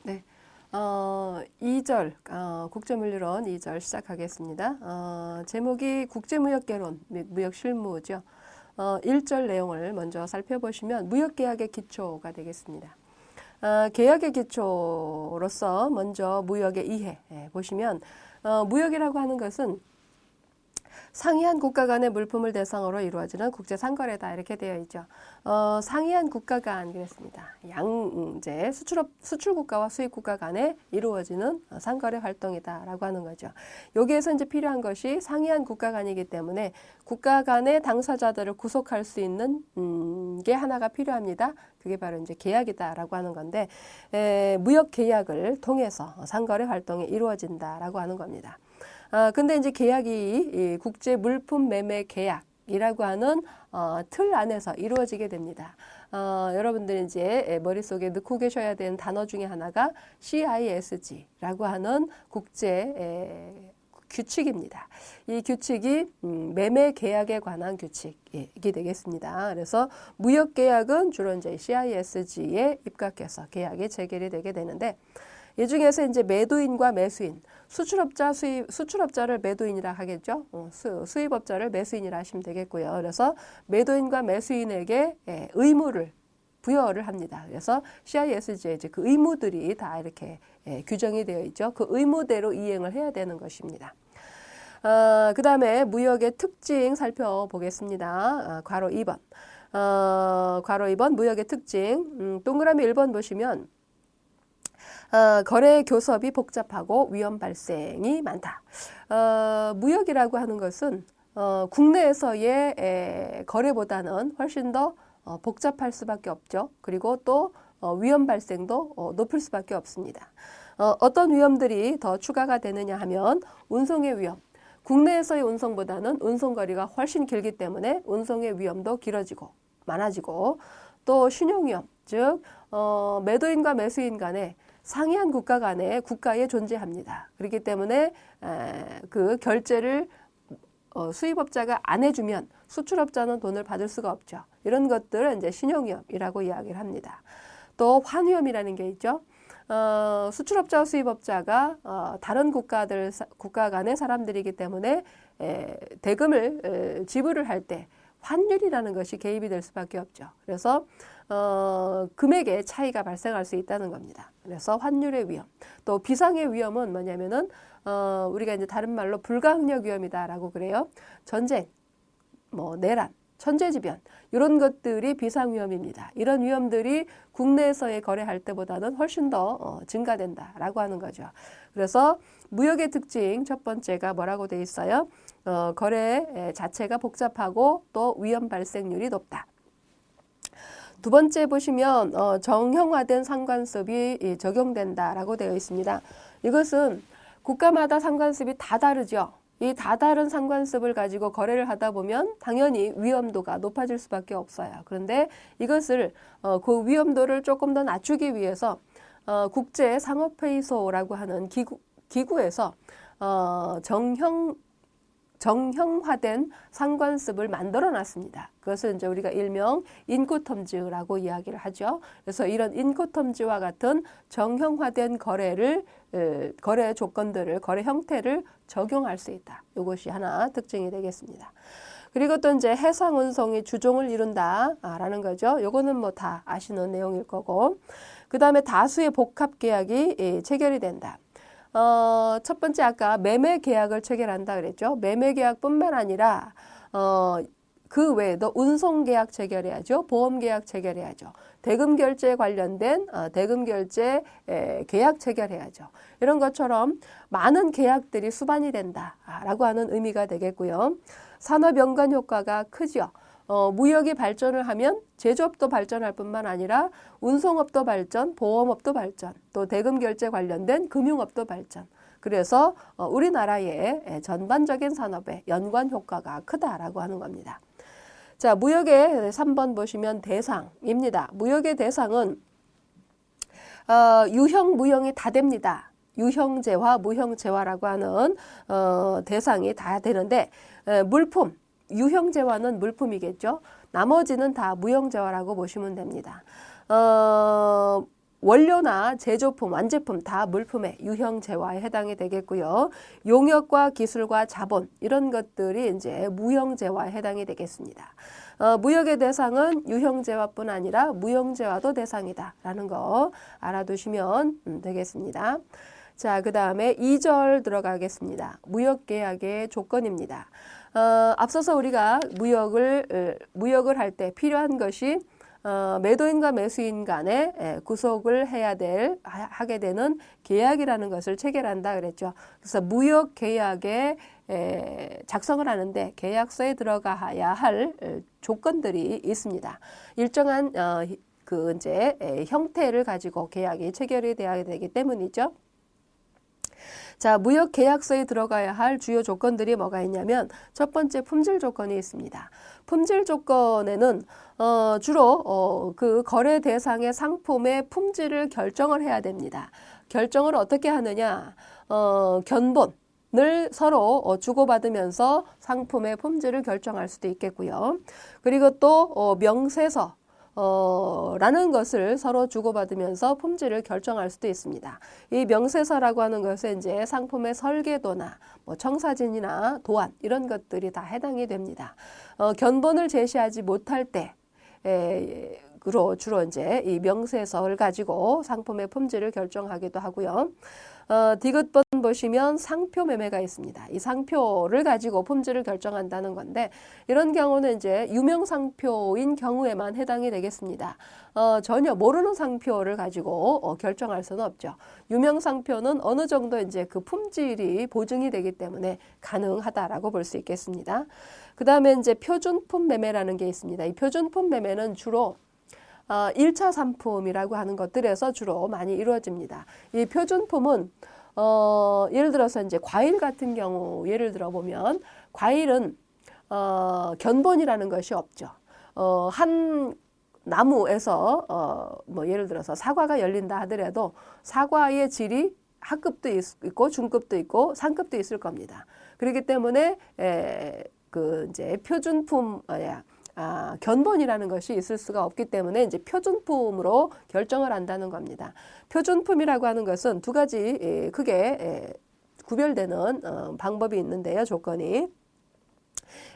네. 2절, 국제물리론 2절 시작하겠습니다. 제목이 국제무역개론 및 무역실무죠. 1절 내용을 먼저 살펴보시면 무역계약의 기초가 되겠습니다. 계약의 기초로서 먼저 무역의 이해 보시면 무역이라고 하는 것은 상이한 국가 간의 물품을 대상으로 이루어지는 국제 상거래다 이렇게 되어 있죠. 상이한 국가 간 그랬습니다. 이제 수출 국가와 수입 국가 간에 이루어지는 상거래 활동이다라고 하는 거죠. 여기에서 이제 필요한 것이 상이한 국가 간이기 때문에 국가 간의 당사자들을 구속할 수 있는 게 하나가 필요합니다. 그게 바로 이제 계약이다라고 하는 건데 무역 계약을 통해서 상거래 활동이 이루어진다라고 하는 겁니다. 근데 이제 계약이 국제 물품 매매 계약이라고 하는 틀 안에서 이루어지게 됩니다. 여러분들이 이제 머릿속에 넣고 계셔야 되는 단어 중에 하나가 CISG라고 하는 국제 규칙입니다. 이 규칙이 매매 계약에 관한 규칙이 되겠습니다. 그래서 무역 계약은 주로 이제 CISG에 입각해서 계약이 체결이 되게 되는데 이 중에서 이제 매도인과 매수인, 수출업자를 매도인이라 하겠죠. 수입업자를 매수인이라 하시면 되겠고요. 그래서 매도인과 매수인에게 의무를 부여를 합니다. 그래서 CISG에 이제 그 의무들이 다 이렇게 규정이 되어 있죠. 그 의무대로 이행을 해야 되는 것입니다. 그 다음에 무역의 특징 살펴보겠습니다. 괄호 2번. 괄호 2번 무역의 특징. 동그라미 1번 보시면 거래 교섭이 복잡하고 위험 발생이 많다. 무역이라고 하는 것은 국내에서의 거래보다는 훨씬 더 복잡할 수밖에 없죠. 그리고 또 위험 발생도 높을 수밖에 없습니다. 어떤 위험들이 더 추가가 되느냐 하면 운송의 위험. 국내에서의 운송보다는 운송거리가 훨씬 길기 때문에 운송의 위험도 길어지고 많아지고 또 신용위험, 즉 매도인과 매수인 간에 상이한 국가 간에 국가에 존재합니다. 그렇기 때문에 그 결제를 수입업자가 안 해주면 수출업자는 돈을 받을 수가 없죠. 이런 것들은 이제 신용위험이라고 이야기를 합니다. 또 환위험이라는 게 있죠. 수출업자와 수입업자가 다른 국가 간의 사람들이기 때문에 대금을 지불을 할 때 환율이라는 것이 개입이 될 수밖에 없죠. 그래서 금액의 차이가 발생할 수 있다는 겁니다. 그래서 환율의 위험, 또 비상의 위험은 뭐냐면은 우리가 이제 다른 말로 불가항력 위험이다라고 그래요. 전쟁, 내란, 천재지변 이런 것들이 비상 위험입니다. 이런 위험들이 국내에서의 거래할 때보다는 훨씬 더 증가된다라고 하는 거죠. 그래서 무역의 특징 첫 번째가 뭐라고 돼 있어요? 거래 자체가 복잡하고 또 위험 발생률이 높다. 두 번째 보시면 정형화된 상관습이 적용된다라고 되어 있습니다. 이것은 국가마다 상관습이 다 다르죠. 이 다 다른 상관습을 가지고 거래를 하다 보면 당연히 위험도가 높아질 수밖에 없어요. 그런데 이것을 그 위험도를 조금 더 낮추기 위해서 국제상업회의소라고 하는 기구에서 정형화된 상관습을 만들어 놨습니다. 그것을 이제 우리가 일명 인코텀즈라고 이야기를 하죠. 그래서 이런 인코텀즈와 같은 정형화된 거래 조건들을, 거래 형태를 적용할 수 있다. 이것이 하나 특징이 되겠습니다. 그리고 또 이제 해상 운송이 주종을 이룬다라는 거죠. 요거는 뭐 다 아시는 내용일 거고. 그 다음에 다수의 복합 계약이 체결이 된다. 첫 번째 아까 매매 계약을 체결한다 그랬죠. 매매 계약뿐만 아니라 그 외에도 운송 계약 체결해야죠. 보험 계약 체결해야죠. 대금 결제 관련된 대금 결제 계약 체결해야죠. 이런 것처럼 많은 계약들이 수반이 된다라고 하는 의미가 되겠고요. 산업 연관 효과가 크죠. 무역이 발전을 하면 제조업도 발전할 뿐만 아니라 운송업도 발전, 보험업도 발전, 또 대금 결제 관련된 금융업도 발전. 그래서 우리나라의 전반적인 산업에 연관 효과가 크다라고 하는 겁니다. 자, 무역의 3번 보시면 대상입니다. 무역의 대상은 유형, 무형이 다 됩니다. 유형제화, 무형제화라고 하는 대상이 다 되는데 물품, 유형제화는 물품이겠죠. 나머지는 다 무형제화라고 보시면 됩니다. 원료나 제조품, 완제품 다 물품의 유형재화에 해당이 되겠고요. 용역과 기술과 자본 이런 것들이 이제 무형재화에 해당이 되겠습니다. 무역의 대상은 유형재화뿐 아니라 무형재화도 대상이다라는 거 알아두시면 되겠습니다. 자, 그 다음에 2절 들어가겠습니다. 무역계약의 조건입니다. 앞서서 우리가 무역을 할 때 필요한 것이 매도인과 매수인 간에 구속을 하게 되는 계약이라는 것을 체결한다 그랬죠. 그래서 무역 계약에 작성을 하는데 계약서에 들어가야 할 조건들이 있습니다. 일정한 이제 형태를 가지고 계약이 체결이 되어야 되기 때문이죠. 자, 무역 계약서에 들어가야 할 주요 조건들이 뭐가 있냐면 첫 번째 품질 조건이 있습니다. 품질 조건에는 주로 그 거래 대상의 상품의 품질을 결정을 해야 됩니다. 결정을 어떻게 하느냐? 견본을 서로 주고받으면서 상품의 품질을 결정할 수도 있겠고요. 그리고 또 명세서 라는 것을 서로 주고받으면서 품질을 결정할 수도 있습니다. 이 명세서라고 하는 것은 이제 상품의 설계도나 뭐 청사진이나 도안 이런 것들이 다 해당이 됩니다. 견본을 제시하지 못할 때 주로 이제 이 명세서를 가지고 상품의 품질을 결정하기도 하고요. 디귿번 보시면 상표 매매가 있습니다. 이 상표를 가지고 품질을 결정한다는 건데 이런 경우는 이제 유명 상표인 경우에만 해당이 되겠습니다. 전혀 모르는 상표를 가지고 결정할 수는 없죠. 유명 상표는 어느 정도 이제 그 품질이 보증이 되기 때문에 가능하다라고 볼 수 있겠습니다. 그 다음에 이제 표준품 매매라는 게 있습니다. 이 표준품 매매는 주로 1차 상품이라고 하는 것들에서 주로 많이 이루어집니다. 이 표준품은 예를 들어서 이제 과일 같은 경우 예를 들어 보면 과일은 견본이라는 것이 없죠. 한 나무에서 뭐 예를 들어서 사과가 열린다 하더라도 사과의 질이 하급도 있고 중급도 있고 상급도 있을 겁니다. 그렇기 때문에 그 이제 표준품 견본이라는 것이 있을 수가 없기 때문에 이제 표준품으로 결정을 한다는 겁니다. 표준품이라고 하는 것은 두 가지 크게 구별되는 방법이 있는데요. 조건이.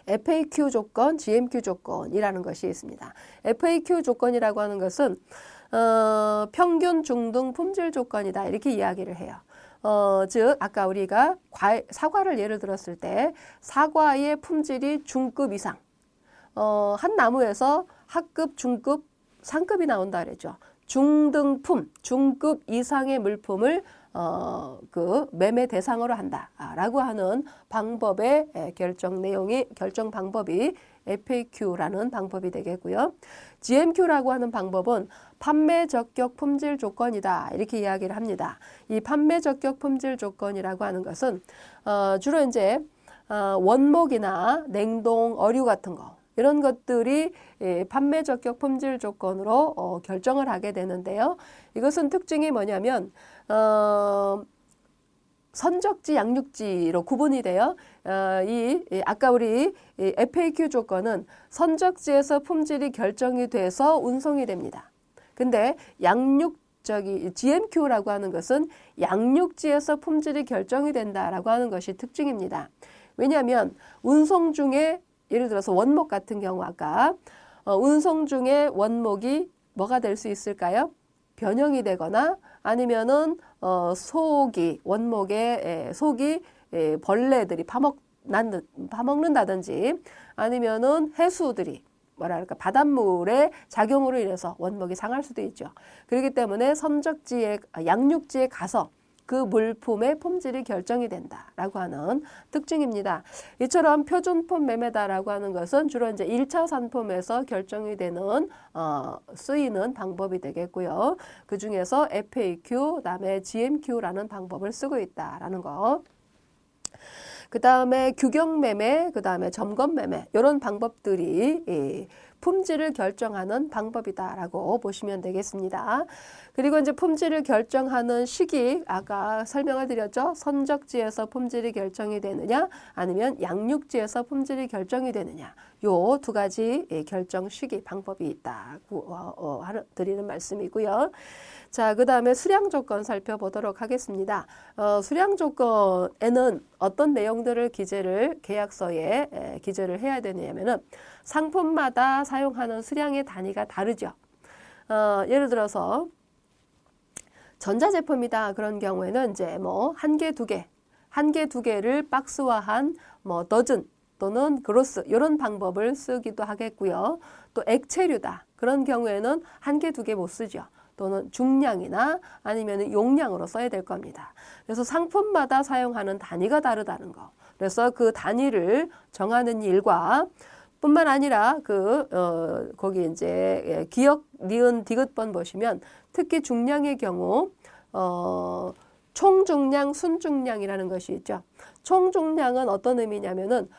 FAQ 조건, GMQ 조건이라는 것이 있습니다. FAQ 조건이라고 하는 것은 평균 중등 품질 조건이다 이렇게 이야기를 해요. 즉 아까 우리가 사과를 예를 들었을 때 사과의 품질이 중급 이상 한 나무에서 하급, 중급, 상급이 나온다 그랬죠. 중등품, 중급 이상의 물품을 그 매매 대상으로 한다라고 하는 방법의 결정 방법이 FAQ라는 방법이 되겠고요. GMQ라고 하는 방법은 판매 적격 품질 조건이다 이렇게 이야기를 합니다. 이 판매 적격 품질 조건이라고 하는 것은 주로 이제 원목이나 냉동, 어류 같은 거 이런 것들이 판매 적격 품질 조건으로 결정을 하게 되는데요. 이것은 특징이 뭐냐면 선적지, 양육지로 구분이 돼요. 아까 우리 FAQ 조건은 선적지에서 품질이 결정이 돼서 운송이 됩니다. 근데 GMQ라고 하는 것은 양육지에서 품질이 결정이 된다라고 하는 것이 특징입니다. 왜냐하면 운송 중에 예를 들어서 원목 같은 경우 아까 운송 중에 원목이 뭐가 될 수 있을까요? 변형이 되거나 아니면은 원목의 속이 벌레들이 파먹는다든지 아니면은 해수들이 뭐랄까 바닷물의 작용으로 인해서 원목이 상할 수도 있죠. 그렇기 때문에 양육지에 가서 그 물품의 품질이 결정이 된다라고 하는 특징입니다. 이처럼 표준품 매매다라고 하는 것은 주로 이제 1차 상품에서 결정이 되는 쓰이는 방법이 되겠고요. 그 중에서 FAQ, 그다음에 GMQ라는 방법을 쓰고 있다라는 거. 그 다음에 규격 매매, 그 다음에 점검 매매 이런 방법들이 품질을 결정하는 방법이다라고 보시면 되겠습니다. 그리고 이제 품질을 결정하는 시기 아까 설명을 드렸죠. 선적지에서 품질이 결정이 되느냐 아니면 양육지에서 품질이 결정이 되느냐 요 두 가지 결정 시기 방법이 있다고 드리는 말씀이고요. 자, 그 다음에 수량 조건 살펴보도록 하겠습니다. 수량 조건에는 어떤 내용들을 계약서에 기재를 해야 되냐면은 상품마다 사용하는 수량의 단위가 다르죠. 예를 들어서 전자제품이다 그런 경우에는 이제 뭐 한 개, 두 개를 박스화한 뭐 더즌 또는 그로스 이런 방법을 쓰기도 하겠고요. 또 액체류다 그런 경우에는 한 개, 두 개 못 쓰죠. 또는 중량이나 아니면 용량으로 써야 될 겁니다. 그래서 상품마다 사용하는 단위가 다르다는 거. 그래서 그 단위를 정하는 일과 뿐만 아니라 거기 이제 기역, 니은, 디귿번 보시면 특히 중량의 경우 총중량, 순중량이라는 것이 있죠. 총중량은 어떤 의미냐면은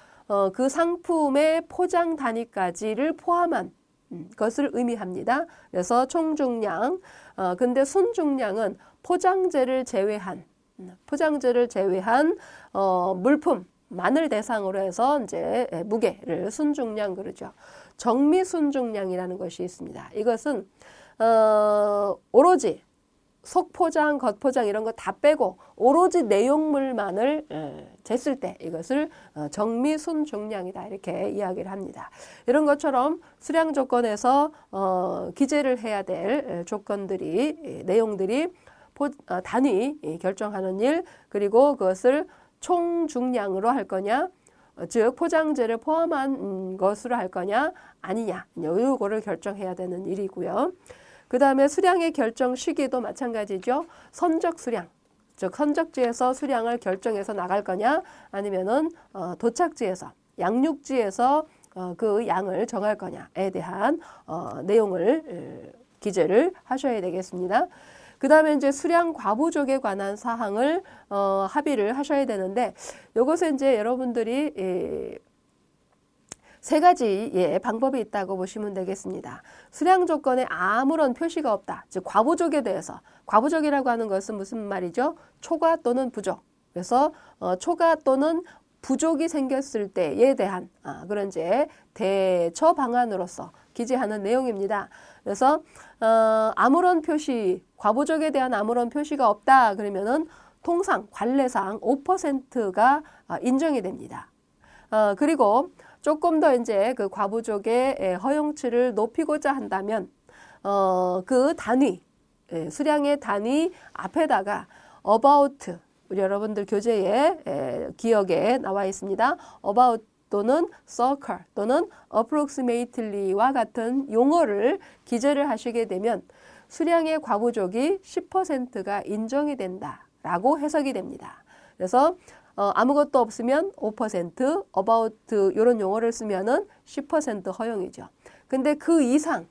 그 상품의 포장 단위까지를 포함한 것을 의미합니다. 그래서 총중량. 근데 순중량은 포장재를 제외한 물품만을 대상으로 해서 이제 무게를 순중량 그러죠. 정미순중량이라는 것이 있습니다. 이것은 오로지 속포장, 겉포장 이런 거 다 빼고 오로지 내용물만을 쟀을 때 이것을 정미순중량이다 이렇게 이야기를 합니다. 이런 것처럼 수량 조건에서 기재를 해야 될 조건들이 내용들이 단위 결정하는 일 그리고 그것을 총중량으로 할 거냐 즉 포장재를 포함한 것으로 할 거냐 아니냐 이거를 결정해야 되는 일이고요. 그 다음에 수량의 결정 시기도 마찬가지죠. 선적 수량, 즉 선적지에서 수량을 결정해서 나갈 거냐 아니면은 도착지에서 양육지에서 그 양을 정할 거냐에 대한 내용을 기재를 하셔야 되겠습니다. 그 다음에 이제 수량 과부족에 관한 사항을 합의를 하셔야 되는데 이것은 이제 여러분들이 세 가지의 방법이 있다고 보시면 되겠습니다. 수량 조건에 아무런 표시가 없다. 즉 과부족에 대해서 과부족이라고 하는 것은 무슨 말이죠? 초과 또는 부족. 그래서 초과 또는 부족이 생겼을 때에 대한 그런 이제 대처 방안으로서 기재하는 내용입니다. 그래서 아무런 표시, 과부족에 대한 아무런 표시가 없다. 그러면은 통상 관례상 5%가 인정이 됩니다. 그리고 조금 더 이제 그 과부족의 허용치를 높이고자 한다면 그 단위 수량의 단위 앞에다가 about 우리 여러분들 교재에 기억에 나와 있습니다. about 또는 circle 또는 approximately와 같은 용어를 기재를 하시게 되면 수량의 과부족이 10%가 인정이 된다라고 해석이 됩니다. 그래서 아무것도 없으면 5%, about 이런 용어를 쓰면은 10% 허용이죠. 근데 그 이상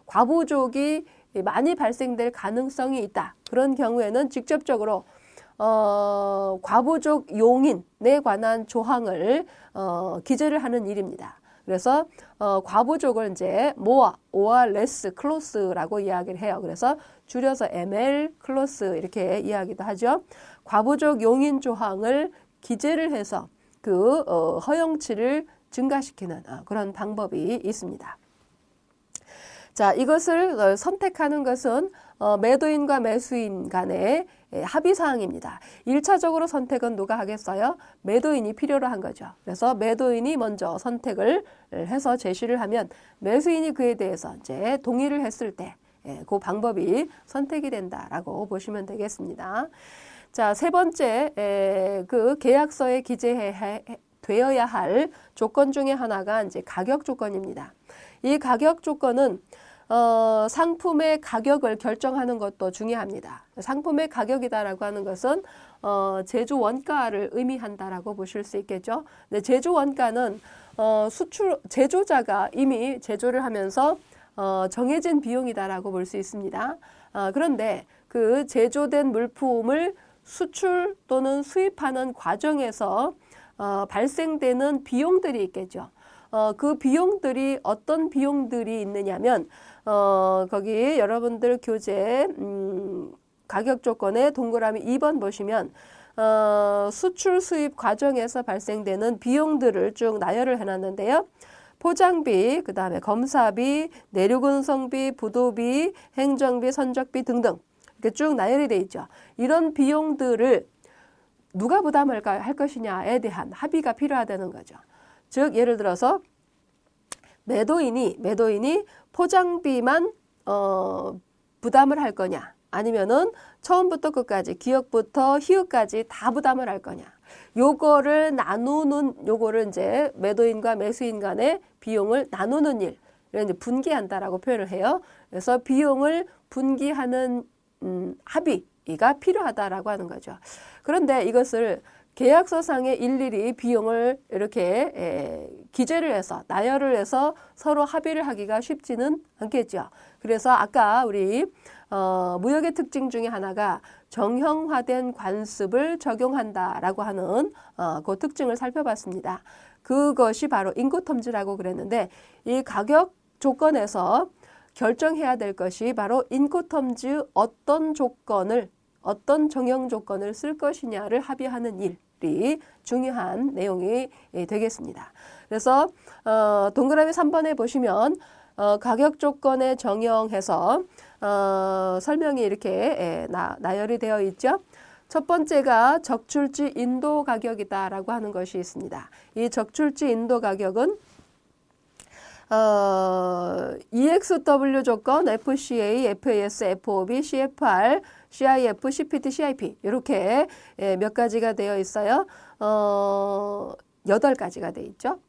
과부족이 많이 발생될 가능성이 있다. 그런 경우에는 직접적으로 과부족 용인에 관한 조항을 기재를 하는 일입니다. 그래서 과부족을 이제 more or less clause라고 이야기를 해요. 그래서 줄여서 ML clause 이렇게 이야기도 하죠. 과부족 용인 조항을 기재를 해서 그 허용치를 증가시키는 그런 방법이 있습니다. 자, 이것을 선택하는 것은 매도인과 매수인 간의 합의사항입니다. 1차적으로 선택은 누가 하겠어요? 매도인이 필요로 한 거죠. 그래서 매도인이 먼저 선택을 해서 제시를 하면 매수인이 그에 대해서 이제 동의를 했을 때 그 방법이 선택이 된다라고 보시면 되겠습니다. 자, 세 번째 그 계약서에 기재되어야 할 조건 중에 하나가 이제 가격 조건입니다. 이 가격 조건은 상품의 가격을 결정하는 것도 중요합니다. 상품의 가격이다라고 하는 것은 제조 원가를 의미한다라고 보실 수 있겠죠. 근데 제조 원가는 제조자가 이미 제조를 하면서 정해진 비용이다라고 볼 수 있습니다. 그런데 그 제조된 물품을 수출 또는 수입하는 과정에서 발생되는 비용들이 있겠죠. 그 비용들이 어떤 비용들이 있느냐면 거기 여러분들 교재 가격 조건에 동그라미 2번 보시면 수출 수입 과정에서 발생되는 비용들을 쭉 나열을 해놨는데요. 포장비, 그 다음에 검사비, 내륙 운송비, 부도비, 행정비, 선적비 등등 이렇게 쭉 나열이 돼 있죠. 이런 비용들을 누가 부담을 할 것이냐에 대한 합의가 필요하다는 거죠. 즉 예를 들어서 매도인이 포장비만 부담을 할 거냐, 아니면은 처음부터 끝까지 기역부터 희읍까지 다 부담을 할 거냐. 요거를 나누는, 요거를 이제 매도인과 매수인 간의 비용을 나누는 일, 이런 이제 분기한다라고 표현을 해요. 그래서 비용을 분기하는 합의가 필요하다라고 하는 거죠. 그런데 이것을 계약서상에 일일이 비용을 이렇게 기재를 해서 나열을 해서 서로 합의를 하기가 쉽지는 않겠죠. 그래서 아까 우리 무역의 특징 중에 하나가 정형화된 관습을 적용한다라고 하는 그 특징을 살펴봤습니다. 그것이 바로 인코텀즈라고 그랬는데 이 가격 조건에서 결정해야 될 것이 바로 인코텀즈 어떤 정형 조건을 쓸 것이냐를 합의하는 일이 중요한 내용이 되겠습니다. 그래서 동그라미 3번에 보시면 가격 조건에 정형해서 설명이 이렇게 나열이 되어 있죠. 첫 번째가 적출지 인도 가격이다라고 하는 것이 있습니다. 이 적출지 인도 가격은 EXW 조건, FCA, FAS, FOB, CFR, CIF, CPT, CIP 이렇게 몇 가지가 되어 있어요. 8가지가 되어 있죠.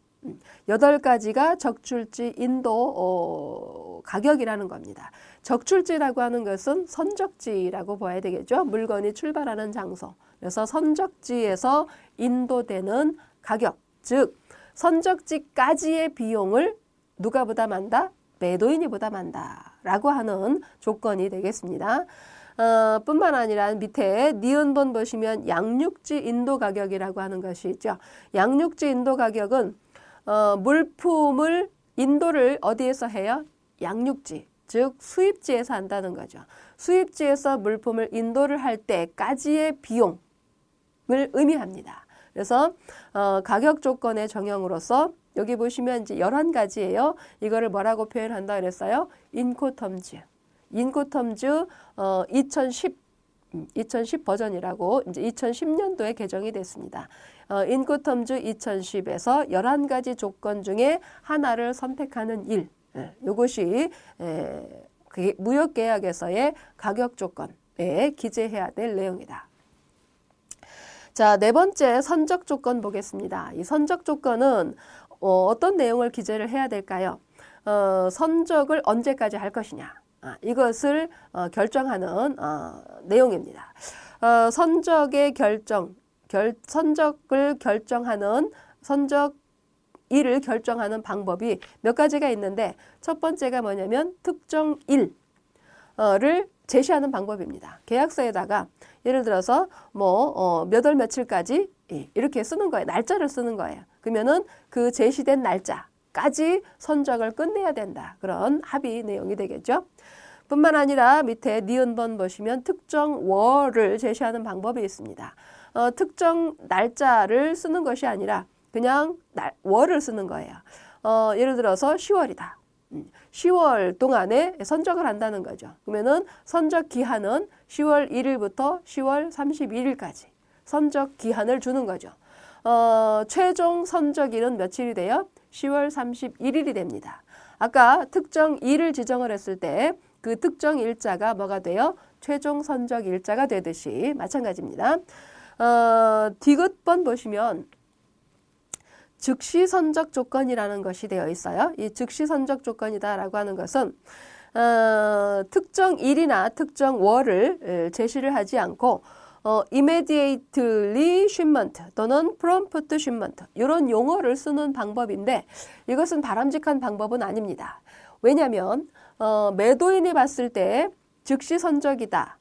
8가지가 적출지 인도 가격이라는 겁니다. 적출지라고 하는 것은 선적지라고 봐야 되겠죠. 물건이 출발하는 장소. 그래서 선적지에서 인도되는 가격, 즉 선적지까지의 비용을 누가 부담한다? 매도인이 부담한다 라고 하는 조건이 되겠습니다. 뿐만 아니라 밑에 니은번 보시면 양육지 인도 가격이라고 하는 것이 있죠. 양육지 인도 가격은 물품을 인도를 어디에서 해요? 양육지, 즉 수입지에서 한다는 거죠. 수입지에서 물품을 인도를 할 때까지의 비용을 의미합니다. 그래서 가격 조건의 정형으로서 여기 보시면 이제 11가지예요. 이거를 뭐라고 표현한다 그랬어요? 인코텀즈. 인코텀즈 2010 버전이라고 이제 2010년도에 개정이 됐습니다. 인코텀즈 2010에서 11가지 조건 중에 하나를 선택하는 일. 이것이 무역계약에서의 가격 조건에 기재해야 될 내용이다. 자, 네 번째 선적 조건 보겠습니다. 이 선적 조건은 어떤 내용을 기재를 해야 될까요? 선적을 언제까지 할 것이냐. 이것을 결정하는 내용입니다. 선적의 선적을 결정하는 선적 일을 결정하는 방법이 몇 가지가 있는데 첫 번째가 뭐냐면 특정 일을 제시하는 방법입니다. 계약서에다가 예를 들어서 몇 월 며칠까지 이렇게 쓰는 거예요. 날짜를 쓰는 거예요. 그러면은 그 제시된 날짜까지 선적을 끝내야 된다. 그런 합의 내용이 되겠죠. 뿐만 아니라 밑에 니은번 보시면 특정 월을 제시하는 방법이 있습니다. 특정 날짜를 쓰는 것이 아니라 그냥 월을 쓰는 거예요. 예를 들어서 10월이다. 10월 동안에 선적을 한다는 거죠. 그러면은 선적 기한은 10월 1일부터 10월 31일까지 선적 기한을 주는 거죠. 최종 선적일은 며칠이 돼요? 10월 31일이 됩니다. 아까 특정 일을 지정을 했을 때 그 특정 일자가 뭐가 돼요? 최종 선적 일자가 되듯이 마찬가지입니다. 디귿번 보시면 즉시 선적 조건이라는 것이 되어 있어요. 이 즉시 선적 조건이다라고 하는 것은 특정 일이나 특정 월을 제시를 하지 않고 immediately shipment 또는 prompt shipment 이런 용어를 쓰는 방법인데 이것은 바람직한 방법은 아닙니다. 왜냐하면 매도인이 봤을 때 즉시 선적이다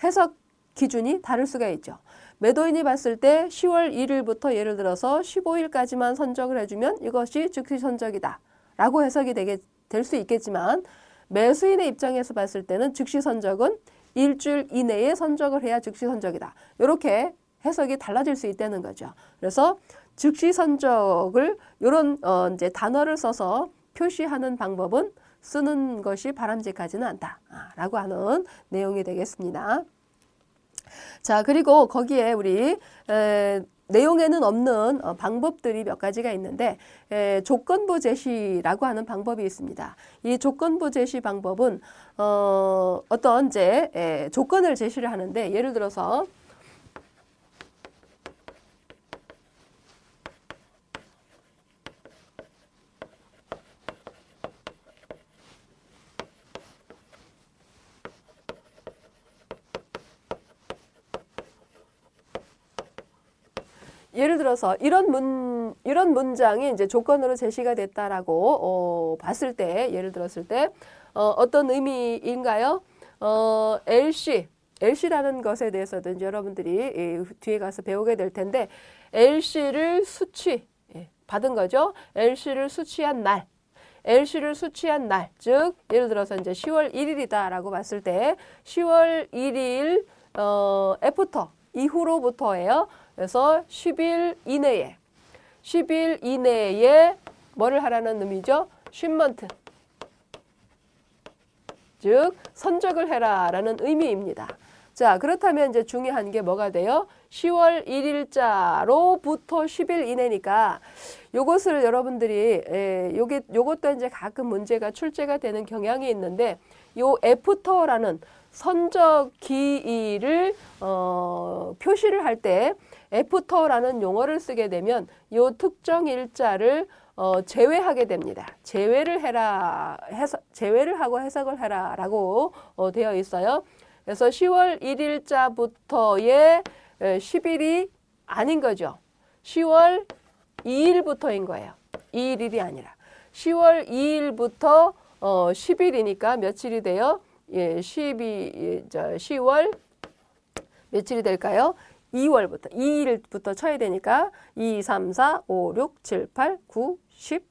해서 기준이 다를 수가 있죠. 매도인이 봤을 때 10월 1일부터 예를 들어서 15일까지만 선적을 해주면 이것이 즉시 선적이다 라고 해석이 될 수 있겠지만, 매수인의 입장에서 봤을 때는 즉시 선적은 일주일 이내에 선적을 해야 즉시 선적이다. 이렇게 해석이 달라질 수 있다는 거죠. 그래서 즉시 선적을 이런 이제 단어를 써서 표시하는 방법은 쓰는 것이 바람직하지는 않다라고 하는 내용이 되겠습니다. 자, 그리고 거기에 우리 내용에는 없는 방법들이 몇 가지가 있는데, 조건부 제시라고 하는 방법이 있습니다. 이 조건부 제시 방법은 어떤 이제 조건을 제시를 하는데, 예를 들어서 예를 들어서 이런 문장이 이제 조건으로 제시가 됐다라고 봤을 때, 예를 들었을 때 어떤 의미인가요? LC라는 것에 대해서도 이제 여러분들이 뒤에 가서 배우게 될 텐데, LC를 받은 거죠. LC를 수취한 날. 즉 예를 들어서 이제 10월 1일이다라고 봤을 때 10월 1일 애프터 이후로부터예요. 그래서 10일 이내에 뭐를 하라는 의미죠? 쉬먼트, 즉 선적을 해라라는 의미입니다. 자, 그렇다면 이제 중요한 게 뭐가 돼요? 10월 1일자로부터 10일 이내니까 요것을 여러분들이 요것도 이제 가끔 문제가 출제가 되는 경향이 있는데, 요 애프터라는 선적 기일을 표시를 할 때 애프터라는 용어를 쓰게 되면 요 특정 일자를 제외하게 됩니다. 제외를 하고 해석을 해라라고 되어 있어요. 그래서 10월 1일자부터의 10일이 아닌 거죠. 10월 2일부터인 거예요. 2일이 아니라 10월 2일부터 10일이니까 며칠이 돼요? 예, 10월 며칠이 될까요? 2일부터 쳐야 되니까 2, 3, 4, 5, 6, 7, 8, 9, 10,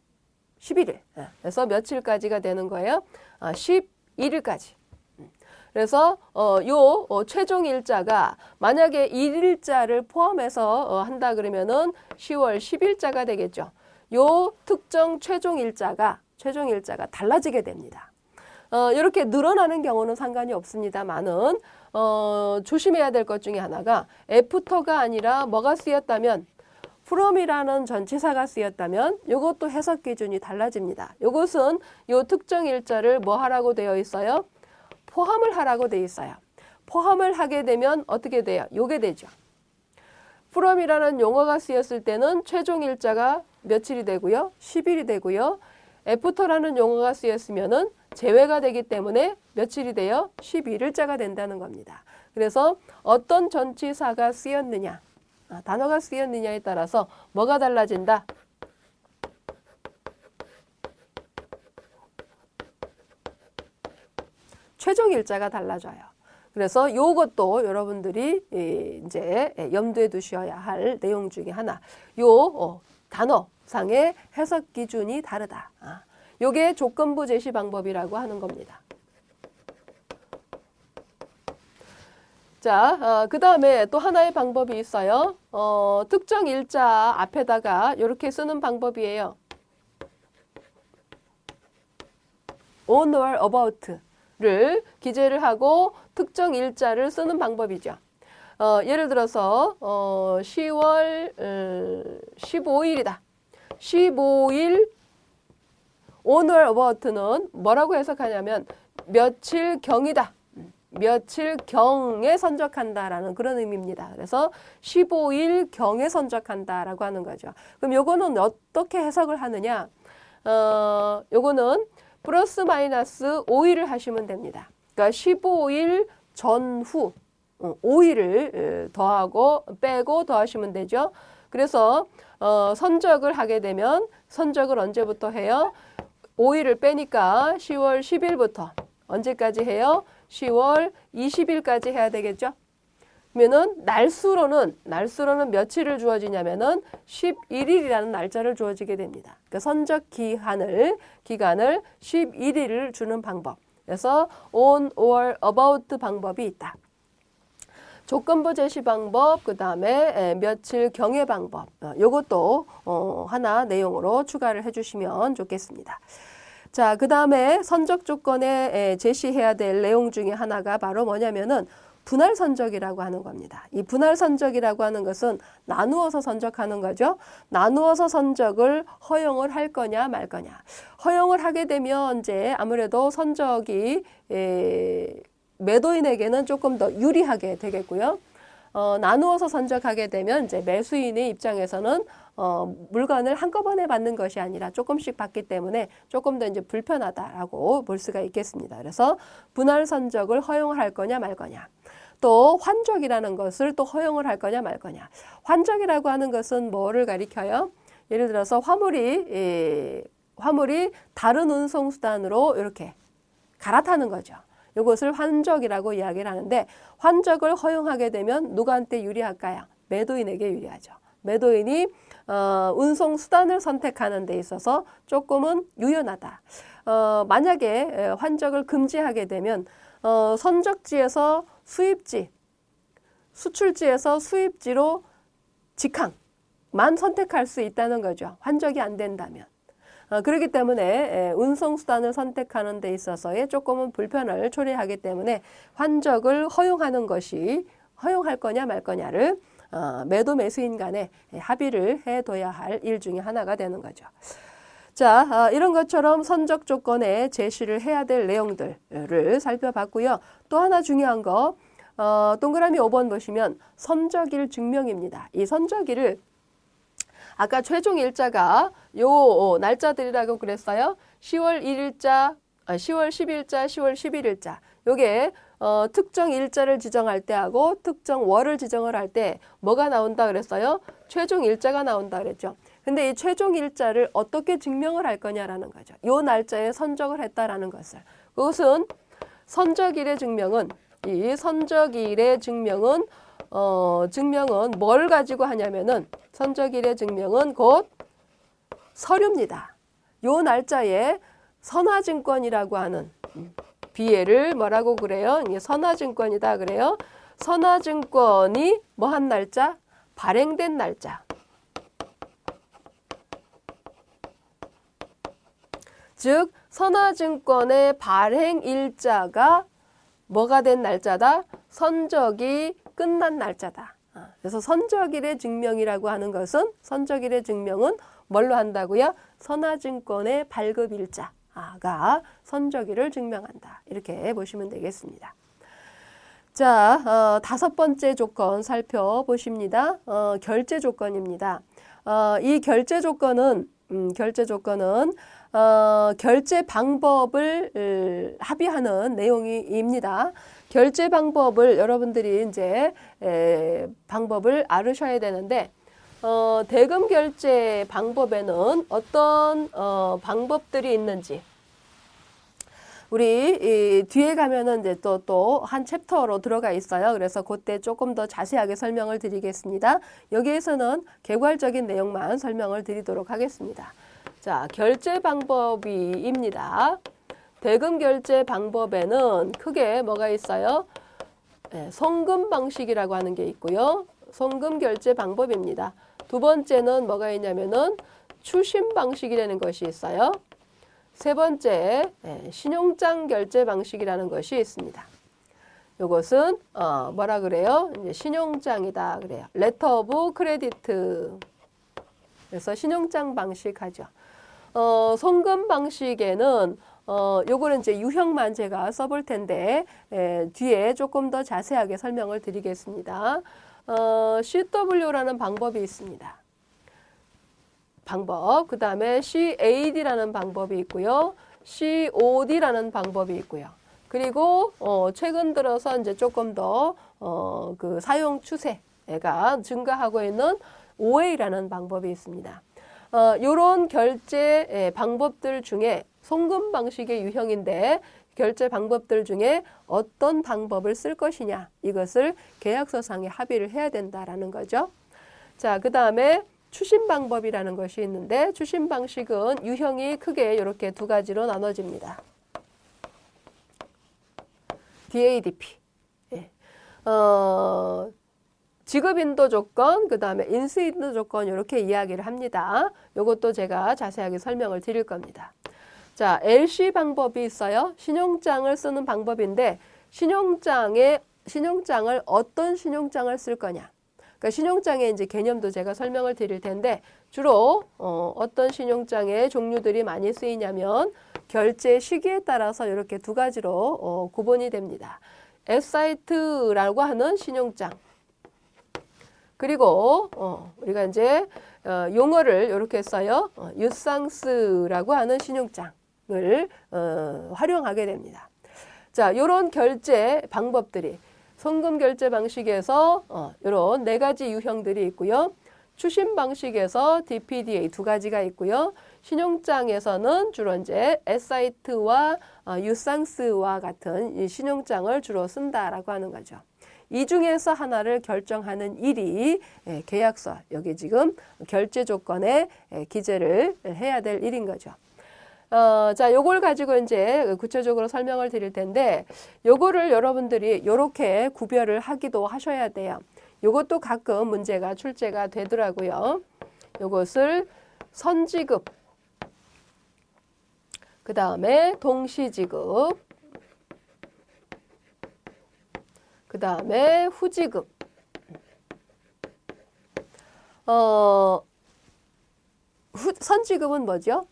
11일. 그래서 며칠까지가 되는 거예요? 11일까지. 그래서 요 최종 일자가 만약에 1일자를 포함해서 한다 그러면은 10월 10일자가 되겠죠. 요 특정 최종 일자가 달라지게 됩니다. 이렇게 늘어나는 경우는 상관이 없습니다만은 조심해야 될 것 중에 하나가 애프터가 아니라 뭐가 쓰였다면, from이라는 전치사가 쓰였다면 이것도 해석 기준이 달라집니다. 이것은 요 특정 일자를 뭐 하라고 되어 있어요? 포함을 하라고 되어 있어요. 포함을 하게 되면 어떻게 돼요? 요게 되죠. from이라는 용어가 쓰였을 때는 최종 일자가 며칠이 되고요? 10일이 되고요. 애프터라는 용어가 쓰였으면은 제외가 되기 때문에 며칠이 돼요? 11일자가 된다는 겁니다. 그래서 어떤 전치사가 쓰였느냐, 단어가 쓰였느냐에 따라서 뭐가 달라진다? 최종 일자가 달라져요. 그래서 요것도 여러분들이 이제 염두에 두셔야 할 내용 중에 하나. 요 단어상의 해석 기준이 다르다. 요게 조건부 제시 방법이라고 하는 겁니다. 자, 그 다음에 또 하나의 방법이 있어요. 특정 일자 앞에다가 이렇게 쓰는 방법이에요. on or about를 기재를 하고 특정 일자를 쓰는 방법이죠. 예를 들어서 10월 15일이다. 15일 on or about는 뭐라고 해석하냐면 며칠경이다. 며칠경에 선적한다라는 그런 의미입니다. 그래서 15일경에 선적한다라고 하는 거죠. 그럼 요거는 어떻게 해석을 하느냐? 요거는 플러스 마이너스 5일을 하시면 됩니다. 그러니까 15일 전후 5일을 더하고 빼고 더하시면 되죠. 그래서 선적을 하게 되면 선적을 언제부터 해요? 5일을 빼니까 10월 10일부터 언제까지 해요? 10월 20일까지 해야 되겠죠. 그러면은 날수로는 며칠을 주어지냐면은 11일이라는 날짜를 주어지게 됩니다. 그러니까 선적 기간을 11일을 주는 방법. 그래서 on or about 방법이 있다. 조건부 제시 방법, 그 다음에 며칠 경외 방법. 요것도 하나 내용으로 추가를 해주시면 좋겠습니다. 자, 그 다음에 선적 조건에 제시해야 될 내용 중에 하나가 바로 뭐냐면은 분할 선적이라고 하는 겁니다. 이 분할 선적이라고 하는 것은 나누어서 선적하는 거죠. 나누어서 선적을 허용을 할 거냐 말 거냐. 허용을 하게 되면 이제 아무래도 선적이 매도인에게는 조금 더 유리하게 되겠고요. 나누어서 선적하게 되면 이제 매수인의 입장에서는 물건을 한꺼번에 받는 것이 아니라 조금씩 받기 때문에 조금 더 이제 불편하다라고 볼 수가 있겠습니다. 그래서 분할 선적을 허용할 거냐 말 거냐. 또 환적이라는 것을 또 허용을 할 거냐 말 거냐. 환적이라고 하는 것은 뭐를 가리켜요? 예를 들어서 화물이 다른 운송수단으로 이렇게 갈아타는 거죠. 이것을 환적이라고 이야기를 하는데 환적을 허용하게 되면 누구한테 유리할까요? 매도인에게 유리하죠. 매도인이 운송수단을 선택하는 데 있어서 조금은 유연하다. 만약에 환적을 금지하게 되면 선적지에서 수입지, 수출지에서 수입지로 직항만 선택할 수 있다는 거죠. 환적이 안 된다면. 그렇기 때문에 운송수단을 선택하는 데 있어서의 조금은 불편을 초래하기 때문에 환적을 허용할 거냐 말 거냐를 매도 매수인 간에 합의를 해둬야 할 일 중에 하나가 되는 거죠. 자, 이런 것처럼 선적 조건에 제시를 해야 될 내용들을 살펴봤고요. 또 하나 중요한 거 동그라미 5번 보시면 선적일 증명입니다. 이 선적일을 아까 최종 일자가 요 날짜들이라고 그랬어요. 10월 1일자, 10월 10일자, 10월 11일자. 요게 특정 일자를 지정할 때 하고 특정 월을 지정을 할 때 뭐가 나온다 그랬어요? 최종 일자가 나온다 그랬죠. 근데 이 최종 일자를 어떻게 증명을 할 거냐라는 거죠. 요 날짜에 선적을 했다라는 것을. 그것은 선적일의 증명은 증명은 뭘 가지고 하냐면은 선적일의 증명은 곧 서류입니다. 요 날짜에 선화증권이라고 하는 비례를 뭐라고 그래요? 선화증권이다 그래요. 선화증권이 뭐한 날짜? 발행된 날짜. 즉 선화증권의 발행 일자가 뭐가 된 날짜다? 선적이 끝난 날짜다. 그래서 선적일의 증명이라고 하는 것은 선적일의 증명은 뭘로 한다고요? 선화증권의 발급 일자가 선적일을 증명한다. 이렇게 보시면 되겠습니다. 자, 5번째 조건 살펴보십니다. 결제 조건입니다. 이 결제 조건은 결제 방법을 합의하는 내용입니다. 결제 방법을 여러분들이 이제 방법을 알으셔야 되는데 대금 결제 방법에는 어떤 방법들이 있는지 우리 뒤에 가면은 이제 또 한 챕터로 들어가 있어요. 그래서 그때 조금 더 자세하게 설명을 드리겠습니다. 여기에서는 개괄적인 내용만 설명을 드리도록 하겠습니다. 자, 결제 방법입니다. 대금 결제 방법에는 크게 뭐가 있어요? 송금 방식이라고 하는 게 있고요. 송금 결제 방법입니다. 두 번째는 뭐가 있냐면은 추심 방식이라는 것이 있어요. 세 번째, 신용장 결제 방식이라는 것이 있습니다. 이것은 뭐라 그래요? 이제 신용장이다 그래요. 레터 오브 크레디트. 그래서 신용장 방식 하죠. 송금 방식에는 요거는 이제 유형만 제가 써볼 텐데 뒤에 조금 더 자세하게 설명을 드리겠습니다. CW라는 방법이 있습니다. 그 다음에 CAD라는 방법이 있고요. COD라는 방법이 있고요. 그리고 최근 들어서 이제 조금 더 그 사용 추세가 증가하고 있는 OA라는 방법이 있습니다. 요런 결제 방법들 중에 송금 방식의 유형인데 결제 방법들 중에 어떤 방법을 쓸 것이냐, 이것을 계약서상에 합의를 해야 된다라는 거죠. 자, 그 다음에 추심 방법이라는 것이 있는데, 추심 방식은 유형이 크게 이렇게 두 가지로 나눠집니다. DADP. 예. 지급인도 조건, 그 다음에 인수인도 조건, 이렇게 이야기를 합니다. 이것도 제가 자세하게 설명을 드릴 겁니다. 자, LC 방법이 있어요. 신용장을 쓰는 방법인데, 신용장을 어떤 신용장을 쓸 거냐. 그러니까 신용장의 이제 개념도 제가 설명을 드릴 텐데, 주로 어떤 신용장의 종류들이 많이 쓰이냐면, 결제 시기에 따라서 이렇게 두 가지로 구분이 됩니다. 앱사이트라고 하는 신용장. 그리고 우리가 이제 용어를 이렇게 써요. 유상스라고 하는 신용장을 활용하게 됩니다. 자, 이런 결제 방법들이 송금 결제 방식에서 이런 네 가지 유형들이 있고요. 추심 방식에서 DPDA 두 가지가 있고요. 신용장에서는 주로 이제 앱사이트와 유상스와 같은 이 신용장을 주로 쓴다라고 하는 거죠. 이 중에서 하나를 결정하는 일이 계약서, 여기 지금 결제 조건에 기재를 해야 될 일인 거죠. 자, 요걸 가지고 이제 구체적으로 설명을 드릴 텐데, 요거를 여러분들이 이렇게 구별을 하기도 하셔야 돼요. 요것도 가끔 문제가 출제가 되더라고요. 요것을 선지급, 그 다음에 동시지급, 그 다음에 후지급. 선지급은 뭐죠?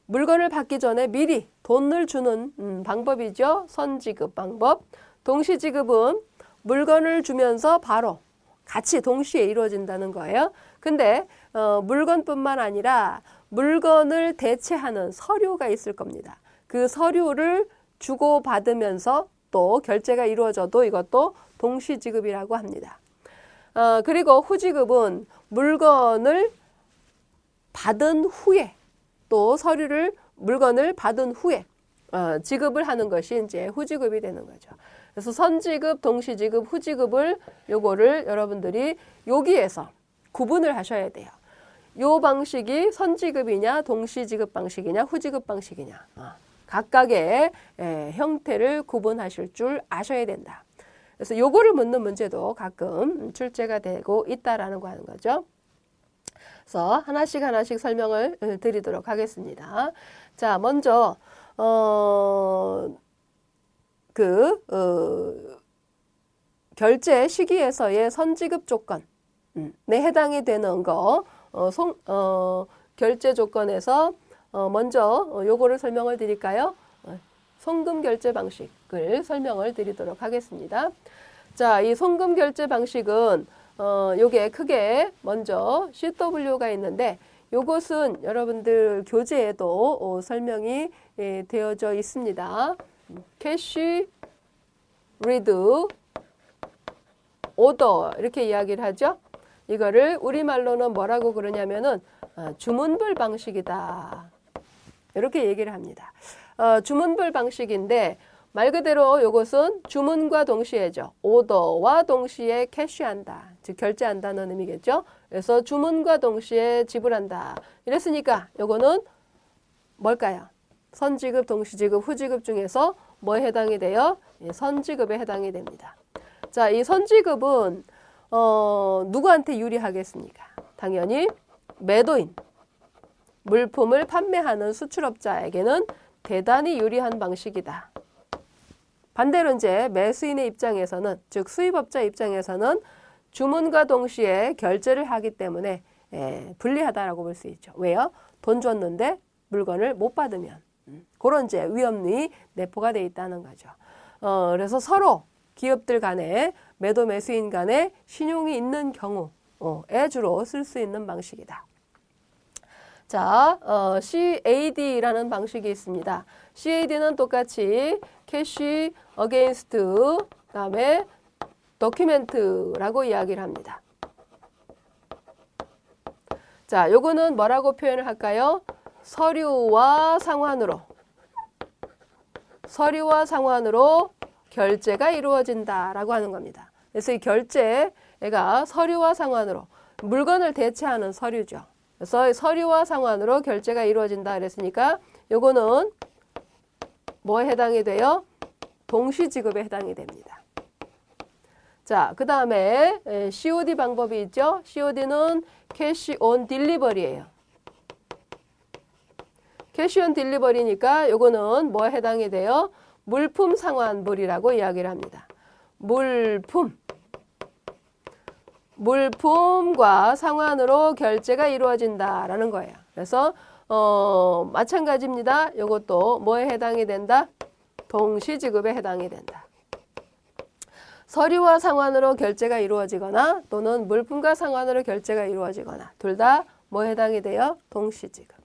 물건을 받기 전에 미리 돈을 주는 방법이죠. 선지급 방법. 동시지급은 물건을 주면서 바로 같이 동시에 이루어진다는 거예요. 근데 물건뿐만 아니라 물건을 대체하는 서류가 있을 겁니다. 그 서류를 주고받으면서 또 결제가 이루어져도 이것도 동시지급이라고 합니다. 그리고 후지급은 물건을 받은 후에 또 물건을 받은 후에 지급을 하는 것이 이제 후지급이 되는 거죠. 그래서 선지급, 동시지급, 후지급을 요거를 여러분들이 여기에서 구분을 하셔야 돼요. 요 방식이 선지급이냐, 동시지급 방식이냐, 후지급 방식이냐. 각각의 형태를 구분하실 줄 아셔야 된다. 그래서 요거를 묻는 문제도 가끔 출제가 되고 있다라는 거 하는 거죠. 그래서 하나씩 설명을 드리도록 하겠습니다. 자, 먼저 결제 시기에서의 선지급 조건에 해당이 되는 거 결제 조건에서 먼저 요거를 설명을 드릴까요? 송금 결제 방식을 설명을 드리도록 하겠습니다. 자, 이 송금 결제 방식은 요게 크게 먼저 CW가 있는데 요것은 여러분들 교재에도 설명이 되어져 있습니다. 캐시, 리드, 오더 이렇게 이야기를 하죠. 이거를 우리말로는 뭐라고 그러냐면은 주문불 방식이다. 이렇게 얘기를 합니다. 주문불 방식인데 말 그대로 이것은 주문과 동시에죠. 오더와 동시에 캐시한다. 즉 결제한다는 의미겠죠. 그래서 주문과 동시에 지불한다. 이랬으니까 이거는 뭘까요? 선지급, 동시지급, 후지급 중에서 뭐에 해당이 돼요? 선지급에 해당이 됩니다. 자, 이 선지급은 누구한테 유리하겠습니까? 당연히 매도인, 물품을 판매하는 수출업자에게는 대단히 유리한 방식이다. 반대로 이제 매수인의 입장에서는, 즉 수입업자 입장에서는 주문과 동시에 결제를 하기 때문에 불리하다라고 볼 수 있죠. 왜요? 돈 줬는데 물건을 못 받으면 그런 이제 위험이 내포가 돼 있다는 거죠. 그래서 서로 기업들 간에 매도 매수인 간에 신용이 있는 경우에 주로 쓸 수 있는 방식이다. 자, CAD라는 방식이 있습니다. CAD는 똑같이 캐시, 어게인스트, 그다음에 도큐멘트라고 이야기를 합니다. 자, 요거는 뭐라고 표현을 할까요? 서류와 상환으로. 서류와 상환으로 결제가 이루어진다라고 하는 겁니다. 그래서 이 결제가 서류와 상환으로 물건을 대체하는 서류죠. 그래서 서류와 상환으로 결제가 이루어진다 그랬으니까 요거는 뭐에 해당이 돼요? 동시지급에 해당이 됩니다. 자, 그 다음에 COD 방법이 있죠. COD는 캐시 온 딜리버리예요. 캐시 온 딜리버리니까 요거는 뭐에 해당이 돼요? 물품 상환물이라고 이야기를 합니다. 물품과 상환으로 결제가 이루어진다라는 거예요. 그래서 마찬가지입니다. 이것도 뭐에 해당이 된다? 동시지급에 해당이 된다. 서류와 상환으로 결제가 이루어지거나 또는 물품과 상환으로 결제가 이루어지거나 둘 다 뭐에 해당이 돼요? 동시지급.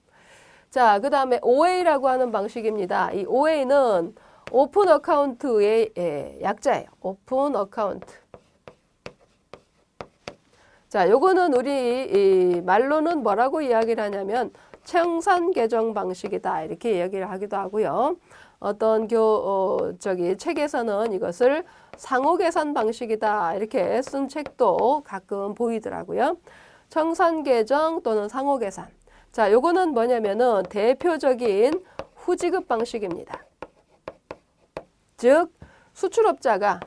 자, 그 다음에 OA라고 하는 방식입니다. 이 OA는 오픈 어카운트의 약자예요. 오픈 어카운트. 자, 요거는 우리 말로는 뭐라고 이야기를 하냐면 청산 계정 방식이다 이렇게 이야기를 하기도 하고요. 어떤 책에서는 이것을 상호 계산 방식이다 이렇게 쓴 책도 가끔 보이더라고요. 청산 계정 또는 상호 계산. 자, 요거는 뭐냐면은 대표적인 후지급 방식입니다. 즉 수출업자가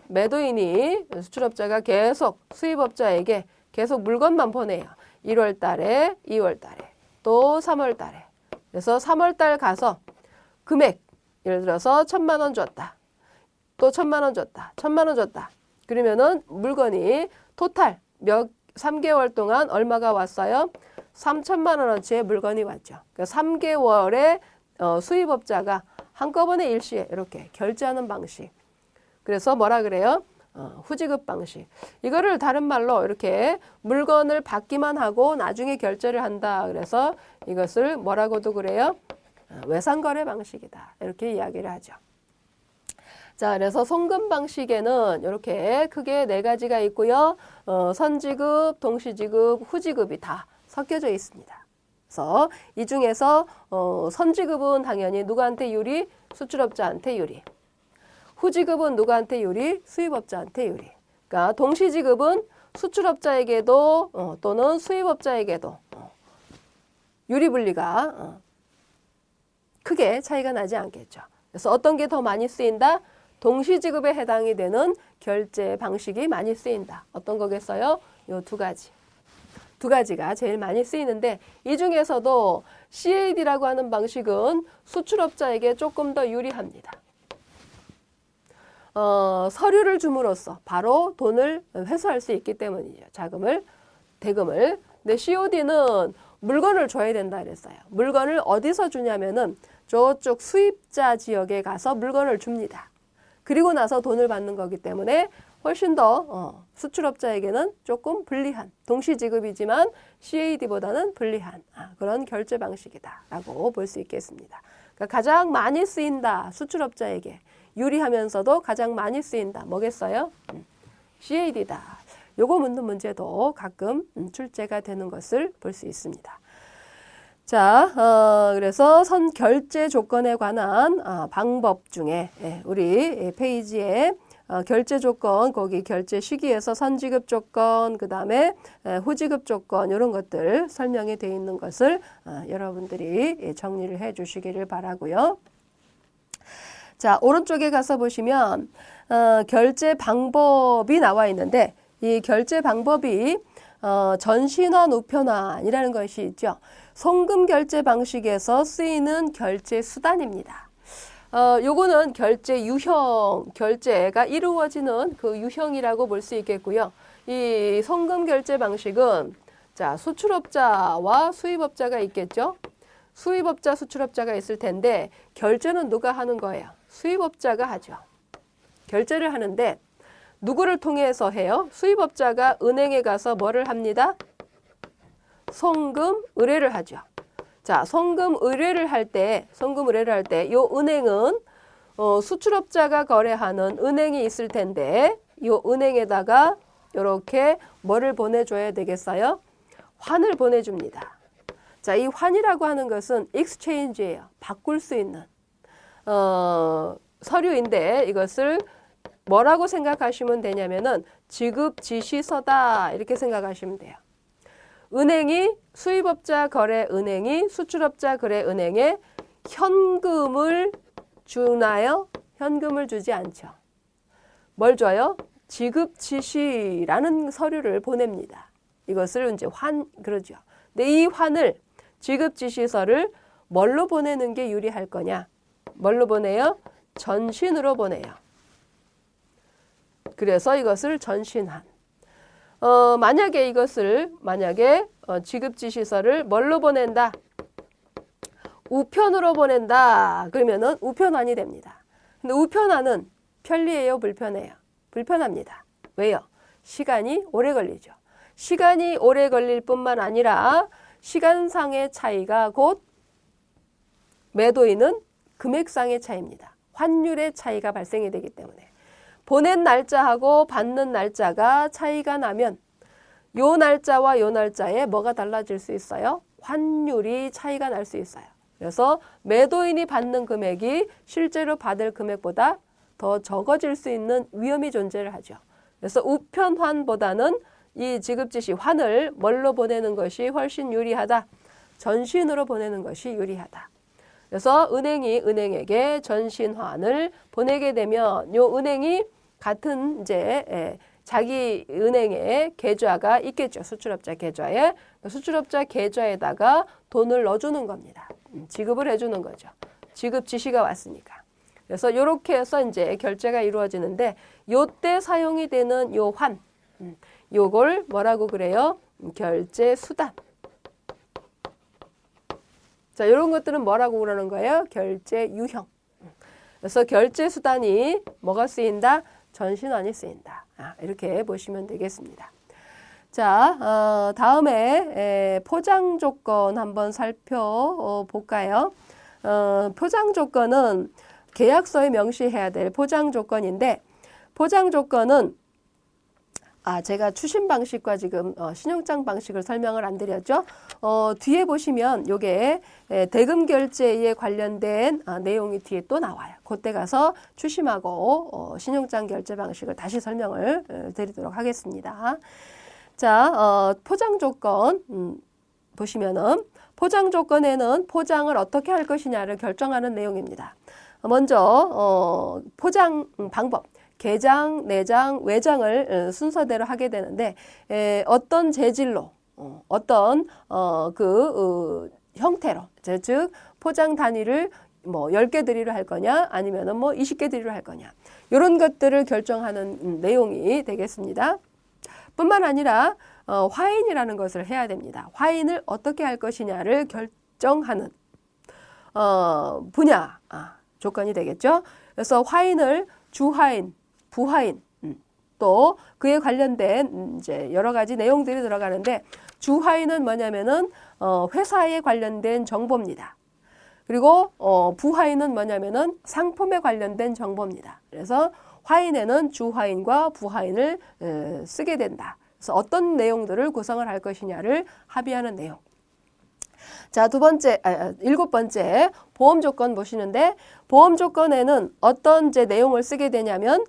수출업자가 계속 수입업자에게 계속 물건만 보내요. 1월 달에, 2월 달에, 또 3월 달에. 그래서 3월 달 가서 금액, 예를 들어서 1,000만 원 줬다. 또 1,000만 원 줬다. 1,000만 원 줬다. 그러면은 물건이 토탈 3개월 동안 얼마가 왔어요? 3,000만 원어치의 물건이 왔죠. 그러니까 3개월에 수입업자가 한꺼번에 일시에 이렇게 결제하는 방식. 그래서 뭐라 그래요? 후지급 방식. 이거를 다른 말로 이렇게 물건을 받기만 하고 나중에 결제를 한다. 그래서 이것을 뭐라고도 그래요? 외상거래 방식이다. 이렇게 이야기를 하죠. 자, 그래서 송금 방식에는 이렇게 크게 4가지가 있고요. 선지급, 동시지급, 후지급이 다 섞여져 있습니다. 그래서 이 중에서 선지급은 당연히 누구한테 유리? 수출업자한테 유리. 후지급은 누구한테 유리? 수입업자한테 유리. 그러니까 동시지급은 수출업자에게도 또는 수입업자에게도 유리분리가 크게 차이가 나지 않겠죠. 그래서 어떤 게 더 많이 쓰인다? 동시지급에 해당이 되는 결제 방식이 많이 쓰인다. 어떤 거겠어요? 요 2가지. 2가지가 제일 많이 쓰이는데 이 중에서도 CAD라고 하는 방식은 수출업자에게 조금 더 유리합니다. 서류를 줌으로써 바로 돈을 회수할 수 있기 때문이죠. 대금을. 근데 COD는 물건을 줘야 된다 그랬어요. 물건을 어디서 주냐면은 저쪽 수입자 지역에 가서 물건을 줍니다. 그리고 나서 돈을 받는 거기 때문에 훨씬 더 수출업자에게는 조금 불리한, 동시지급이지만 CAD보다는 불리한 그런 결제 방식이다라고 볼 수 있겠습니다. 그러니까 가장 많이 쓰인다, 수출업자에게 유리하면서도 가장 많이 쓰인다. 뭐겠어요? CAD다. 요거 묻는 문제도 가끔 출제가 되는 것을 볼 수 있습니다. 자, 그래서 결제 조건에 관한 방법 중에 우리 페이지에 결제 조건, 거기 결제 시기에서 선지급 조건, 그 다음에 후지급 조건 이런 것들 설명이 되어 있는 것을 여러분들이 정리를 해 주시기를 바라고요. 자, 오른쪽에 가서 보시면 결제 방법이 나와 있는데 이 결제 방법이 전신환, 우편환이라는 것이 있죠. 송금 결제 방식에서 쓰이는 결제 수단입니다. 요거는 결제 유형, 결제가 이루어지는 그 유형이라고 볼 수 있겠고요. 이 송금 결제 방식은 자, 수출업자와 수입업자가 있겠죠. 수입업자, 수출업자가 있을 텐데 결제는 누가 하는 거예요? 수입업자가 하죠. 결제를 하는데 누구를 통해서 해요? 수입업자가 은행에 가서 뭐를 합니다? 송금 의뢰를 하죠. 자, 송금 의뢰를 할 때, 요 은행은 수출업자가 거래하는 은행이 있을 텐데, 요 은행에다가 이렇게 뭐를 보내줘야 되겠어요? 환을 보내줍니다. 자, 이 환이라고 하는 것은 exchange예요. 바꿀 수 있는. 서류인데 이것을 뭐라고 생각하시면 되냐면은 지급 지시서다 이렇게 생각하시면 돼요. 은행이 수입업자 거래 은행이 수출업자 거래 은행에 현금을 주나요? 현금을 주지 않죠. 뭘 줘요? 지급 지시라는 서류를 보냅니다. 이것을 이제 그러죠. 근데 이 환을 지급 지시서를 뭘로 보내는 게 유리할 거냐? 뭘로 보내요? 전신으로 보내요. 그래서 이것을 전신환. 만약에 지급 지시서를 뭘로 보낸다? 우편으로 보낸다. 그러면은 우편환이 됩니다. 근데 우편환은 편리해요, 불편해요? 불편합니다. 왜요? 시간이 오래 걸리죠. 시간이 오래 걸릴 뿐만 아니라 시간상의 차이가 곧 매도인은 금액상의 차이입니다. 환율의 차이가 발생이 되기 때문에 보낸 날짜하고 받는 날짜가 차이가 나면 요 날짜와 요 날짜에 뭐가 달라질 수 있어요? 환율이 차이가 날 수 있어요. 그래서 매도인이 받는 금액이 실제로 받을 금액보다 더 적어질 수 있는 위험이 존재를 하죠. 그래서 우편환보다는 이 지급지시 환을 뭘로 보내는 것이 훨씬 유리하다. 전신으로 보내는 것이 유리하다. 그래서 은행이 은행에게 전신환을 보내게 되면 요 은행이 같은 이제 자기 은행에 계좌가 있겠죠. 수출업자 계좌에. 수출업자 계좌에다가 돈을 넣어주는 겁니다. 지급을 해주는 거죠. 지급 지시가 왔으니까. 그래서 이렇게 해서 이제 결제가 이루어지는데 요때 사용이 되는 요 환, 요걸 뭐라고 그래요? 결제 수단. 자, 이런 것들은 뭐라고 그러는 거예요? 결제 유형. 그래서 결제 수단이 뭐가 쓰인다? 전신환이 쓰인다. 이렇게 보시면 되겠습니다. 자, 다음에 포장 조건 한번 살펴볼까요? 포장 조건은 계약서에 명시해야 될 포장 조건인데 포장 조건은 제가 추심 방식과 지금 신용장 방식을 설명을 안 드렸죠. 뒤에 보시면 요게 대금 결제에 관련된 내용이 뒤에 또 나와요. 그때 가서 추심하고 신용장 결제 방식을 다시 설명을 드리도록 하겠습니다. 자, 포장 조건 보시면은 포장 조건에는 포장을 어떻게 할 것이냐를 결정하는 내용입니다. 먼저 포장 방법. 개장, 내장, 외장을 순서대로 하게 되는데 어떤 재질로 어떤 형태로 즉 포장 단위를 뭐 10개 드리로 할 거냐 아니면은 뭐 20개 드리로 할 거냐 이런 것들을 결정하는 내용이 되겠습니다. 뿐만 아니라 화인이라는 것을 해야 됩니다. 화인을 어떻게 할 것이냐를 결정하는 분야 조건이 되겠죠. 그래서 화인을 주화인 부화인 또 그에 관련된 이제 여러 가지 내용들이 들어가는데 주화인은 뭐냐면은 회사에 관련된 정보입니다. 그리고 부화인은 뭐냐면은 상품에 관련된 정보입니다. 그래서 화인에는 주화인과 부화인을 쓰게 된다. 그래서 어떤 내용들을 구성을 할 것이냐를 합의하는 내용. 자, 일곱 번째 보험 조건 보시는데 보험 조건에는 어떤 이제 내용을 쓰게 되냐면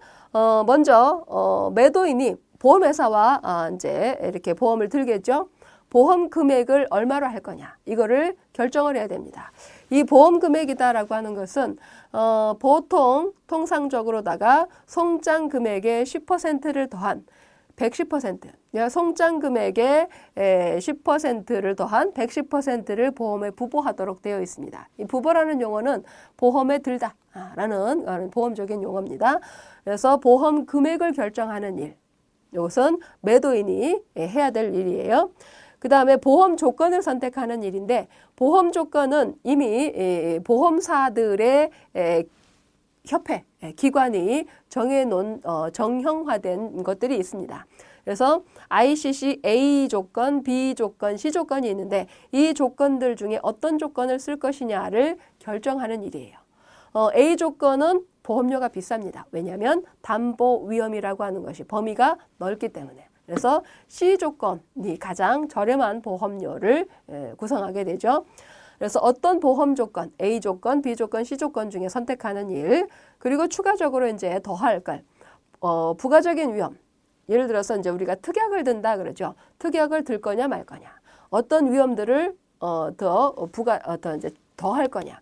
먼저 매도인이 보험회사와 이제 이렇게 보험을 들겠죠. 보험 금액을 얼마로 할 거냐 이거를 결정을 해야 됩니다. 이 보험 금액이다라고 하는 것은 보통 통상적으로다가 송장 금액의 10%를 더한 110%, 송장 금액의 10%를 더한 110%를 보험에 부보하도록 되어 있습니다. 이 부보라는 용어는 보험에 들다라는 보험적인 용어입니다. 그래서 보험 금액을 결정하는 일, 이것은 매도인이 해야 될 일이에요. 그 다음에 보험 조건을 선택하는 일인데 보험 조건은 이미 보험사들의 협회, 기관이 정해놓은 정형화된 것들이 있습니다. 그래서 ICC A 조건, B 조건, C 조건이 있는데 이 조건들 중에 어떤 조건을 쓸 것이냐를 결정하는 일이에요. A 조건은 보험료가 비쌉니다. 왜냐하면 담보 위험이라고 하는 것이 범위가 넓기 때문에. 그래서 C 조건이 가장 저렴한 보험료를 구성하게 되죠. 그래서 어떤 보험 조건, A 조건, B 조건, C 조건 중에 선택하는 일, 그리고 추가적으로 이제 더할 걸, 부가적인 위험. 예를 들어서 이제 우리가 특약을 든다 그러죠. 특약을 들 거냐 말 거냐. 어떤 위험들을 더 이제 더 할 거냐.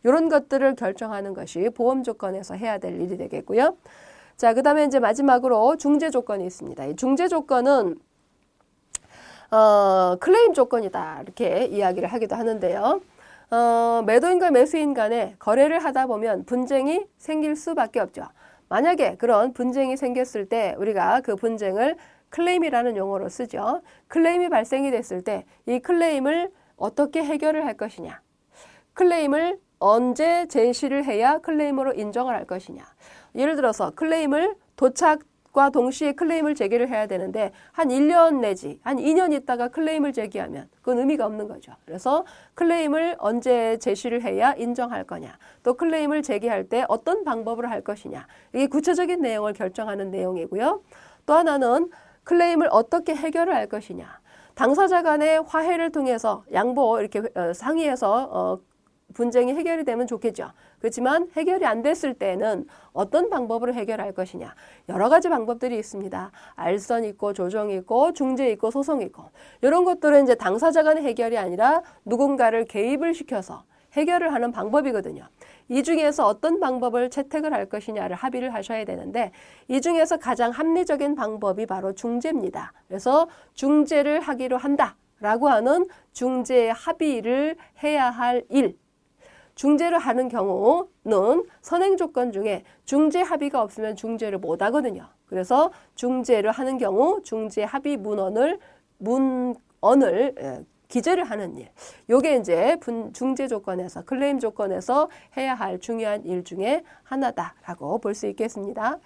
이런 것들을 결정하는 것이 보험 조건에서 해야 될 일이 되겠고요. 자, 그다음에 이제 마지막으로 중재 조건이 있습니다. 이 중재 조건은 클레임 조건이다 이렇게 이야기를 하기도 하는데요. 매도인과 매수인 간에 거래를 하다 보면 분쟁이 생길 수밖에 없죠. 만약에 그런 분쟁이 생겼을 때 우리가 그 분쟁을 클레임이라는 용어로 쓰죠. 클레임이 발생이 됐을 때 이 클레임을 어떻게 해결을 할 것이냐. 클레임을 언제 제시를 해야 클레임으로 인정을 할 것이냐. 예를 들어서 클레임을 도착과 동시에 클레임을 제기를 해야 되는데 한 1년 내지 한 2년 있다가 클레임을 제기하면 그건 의미가 없는 거죠. 그래서 클레임을 언제 제시를 해야 인정할 거냐. 또 클레임을 제기할 때 어떤 방법으로 할 것이냐. 이게 구체적인 내용을 결정하는 내용이고요. 또 하나는 클레임을 어떻게 해결을 할 것이냐. 당사자 간의 화해를 통해서 양보 이렇게 상의해서 분쟁이 해결이 되면 좋겠죠. 그렇지만 해결이 안 됐을 때는 어떤 방법으로 해결할 것이냐. 여러 가지 방법들이 있습니다. 알선 있고 조정 있고 중재 있고 소송 있고 이런 것들은 이제 당사자 간의 해결이 아니라 누군가를 개입을 시켜서 해결을 하는 방법이거든요. 이 중에서 어떤 방법을 채택을 할 것이냐를 합의를 하셔야 되는데 이 중에서 가장 합리적인 방법이 바로 중재입니다. 그래서 중재를 하기로 한다라고 하는 중재 합의를 해야 할 일. 중재를 하는 경우는 선행 조건 중에 중재 합의가 없으면 중재를 못 하거든요. 그래서 중재를 하는 경우 중재 합의 문헌을 기재를 하는 일. 요게 이제 중재 조건에서 클레임 조건에서 해야 할 중요한 일 중에 하나다라고 볼 수 있겠습니다.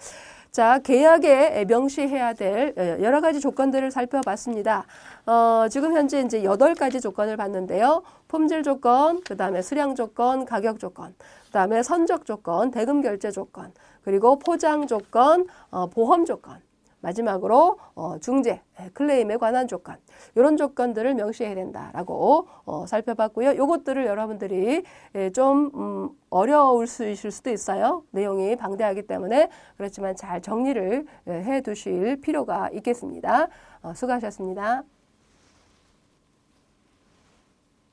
자, 계약에 명시해야 될 여러 가지 조건들을 살펴봤습니다. 지금 현재 이제 8가지 조건을 봤는데요. 품질 조건, 그 다음에 수량 조건, 가격 조건, 그 다음에 선적 조건, 대금 결제 조건, 그리고 포장 조건, 보험 조건, 마지막으로 중재, 클레임에 관한 조건 이런 조건들을 명시해야 된다라고 살펴봤고요. 이것들을 여러분들이 좀 어려우실 수도 있어요. 내용이 방대하기 때문에 그렇지만 잘 정리를 해 두실 필요가 있겠습니다. 수고하셨습니다.